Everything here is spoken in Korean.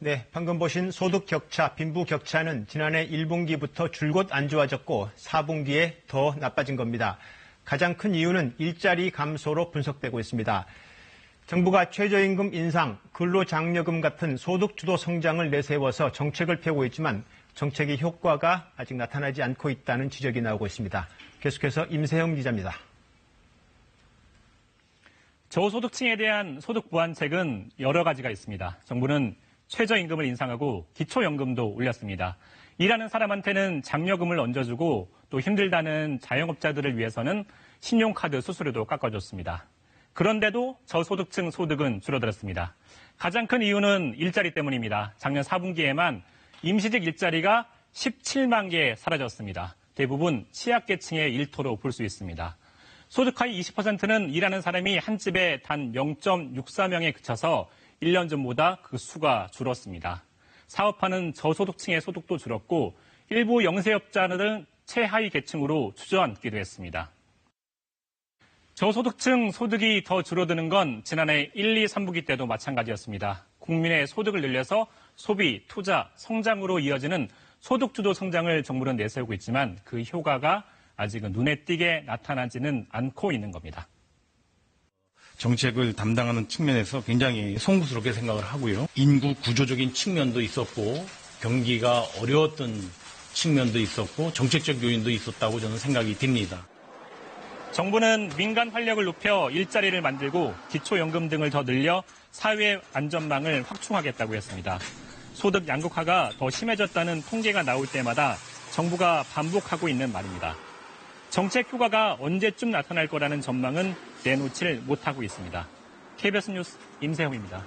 네, 방금 보신 소득 격차, 빈부 격차는 지난해 1분기부터 줄곧 안 좋아졌고 4분기에 더 나빠진 겁니다. 가장 큰 이유는 일자리 감소로 분석되고 있습니다. 정부가 최저임금 인상, 근로장려금 같은 소득 주도 성장을 내세워서 정책을 펴고 있지만 정책의 효과가 아직 나타나지 않고 있다는 지적이 나오고 있습니다. 계속해서 임세영 기자입니다. 저소득층에 대한 소득 보완책은 여러 가지가 있습니다. 정부는 최저임금을 인상하고 기초연금도 올렸습니다. 일하는 사람한테는 장려금을 얹어주고 또 힘들다는 자영업자들을 위해서는 신용카드 수수료도 깎아줬습니다. 그런데도 저소득층 소득은 줄어들었습니다. 가장 큰 이유는 일자리 때문입니다. 작년 4분기에만 임시직 일자리가 17만 개 사라졌습니다. 대부분 취약계층의 일터로 볼 수 있습니다. 소득 하위 20%는 일하는 사람이 한 집에 단 0.64명에 그쳐서 1년 전보다 그 수가 줄었습니다. 사업하는 저소득층의 소득도 줄었고 일부 영세업자들은 최하위 계층으로 주저앉기도 했습니다. 저소득층 소득이 더 줄어드는 건 지난해 1, 2, 3분기 때도 마찬가지였습니다. 국민의 소득을 늘려서 소비, 투자, 성장으로 이어지는 소득주도 성장을 정부는 내세우고 있지만 그 효과가 아직은 눈에 띄게 나타나지는 않고 있는 겁니다. 정책을 담당하는 측면에서 굉장히 송구스럽게 생각을 하고요. 인구 구조적인 측면도 있었고 경기가 어려웠던 측면도 있었고 정책적 요인도 있었다고 저는 생각이 듭니다. 정부는 민간 활력을 높여 일자리를 만들고 기초연금 등을 더 늘려 사회 안전망을 확충하겠다고 했습니다. 소득 양극화가 더 심해졌다는 통계가 나올 때마다 정부가 반복하고 있는 말입니다. 정책 효과가 언제쯤 나타날 거라는 전망은 내놓질 못하고 있습니다. KBS 뉴스 임세영입니다.